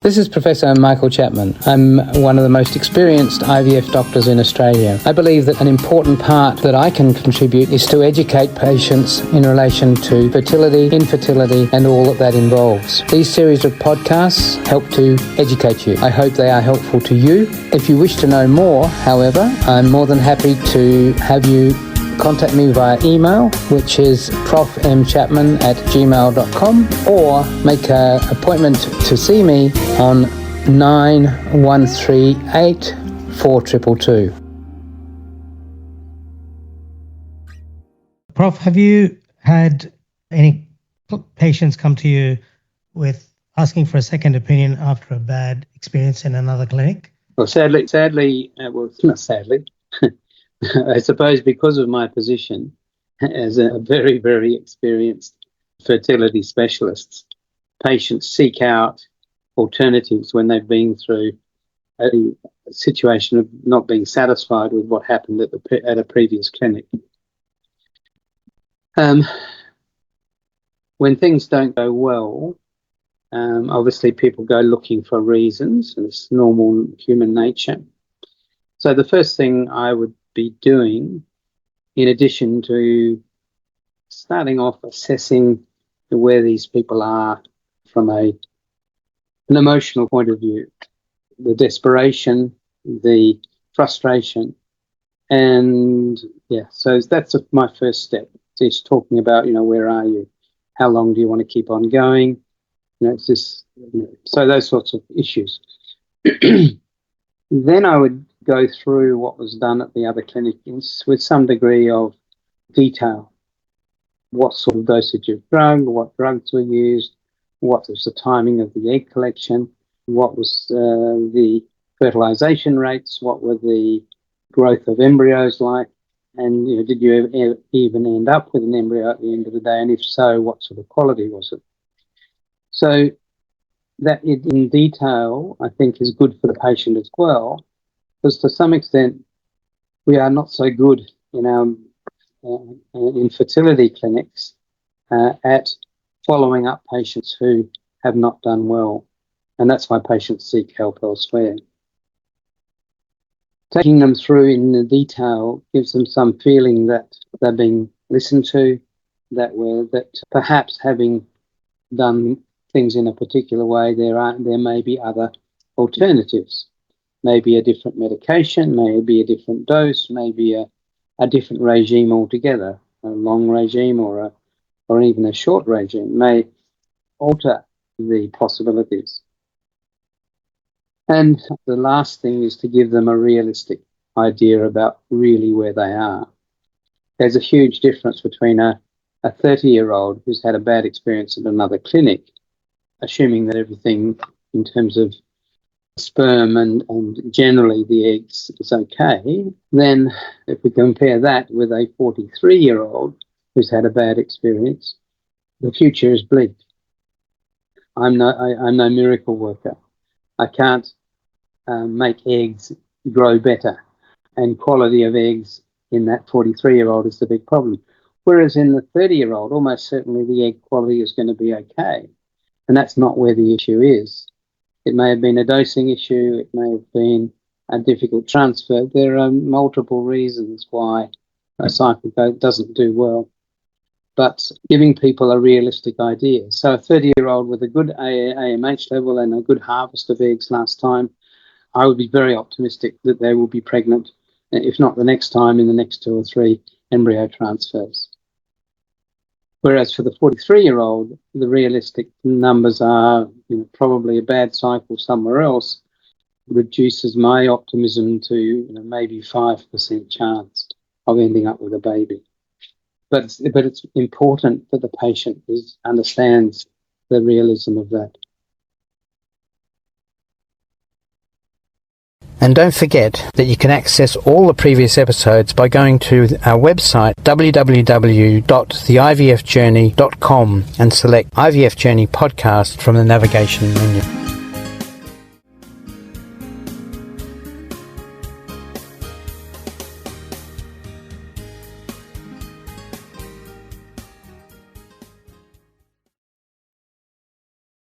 This is Professor Michael Chapman. I'm one of the most experienced IVF doctors in Australia. I believe that an important part that I can contribute is to educate patients in relation to fertility, infertility, and all that involves. These series of podcasts help to educate you. I hope they are helpful to you. If you wish to know more, however, I'm more than happy to have you contact me via email, which is profmchapman@gmail.com, or make an appointment to see me on 9138 4222. Prof, have you had any patients come to you with asking for a second opinion after a bad experience in another clinic? Well, sadly, not sadly. I suppose because of my position as a very, very experienced fertility specialist, patients seek out alternatives when they've been through a situation of not being satisfied with what happened at a previous clinic. When things don't go well, obviously people go looking for reasons, and it's normal human nature. So the first thing I would be doing, in addition to starting off assessing where these people are from an emotional point of view, the desperation, the frustration, and so that's my first step. Just talking about, where are you? How long do you want to keep on going? It's just, so those sorts of issues. Then I would go through what was done at the other clinic with some degree of detail. What sort of dosage of drug, what drugs were used, what was the timing of the egg collection, what was the fertilization rates, what were the growth of embryos like, and did you even end up with an embryo at the end of the day, and if so, what sort of quality was it? So that in detail, I think, is good for the patient as well, because to some extent we are not so good in our infertility clinics at following up patients who have not done well, and that's why patients seek help elsewhere. Taking them through in the detail gives them some feeling that they're being listened to, that perhaps having done things in a particular way, there may be other alternatives. Maybe a different medication, maybe a different dose, maybe a different regime altogether. A long regime or even a short regime may alter the possibilities. And the last thing is to give them a realistic idea about really where they are. There's a huge difference between a 30-year-old who's had a bad experience at another clinic, assuming that everything in terms of sperm and generally the eggs is okay. Then if we compare that with a 43-year-old who's had a bad experience, the future is bleak. I'm no miracle worker. I can't make eggs grow better, and quality of eggs in that 43-year-old is the big problem. Whereas in the 30-year-old, almost certainly the egg quality is going to be okay. And that's not where the issue is. It may have been a dosing issue. It may have been a difficult transfer. There are multiple reasons why a cycle doesn't do well. But giving people a realistic idea. So a 30-year-old with a good AMH level and a good harvest of eggs last time, I would be very optimistic that they will be pregnant, if not the next time, in the next 2 or 3 embryo transfers. Whereas for the 43-year-old, the realistic numbers are probably a bad cycle somewhere else, reduces my optimism to maybe 5% chance of ending up with a baby. But it's important that the patient understands the realism of that. And don't forget that you can access all the previous episodes by going to our website www.theivfjourney.com and select IVF Journey Podcast from the navigation menu.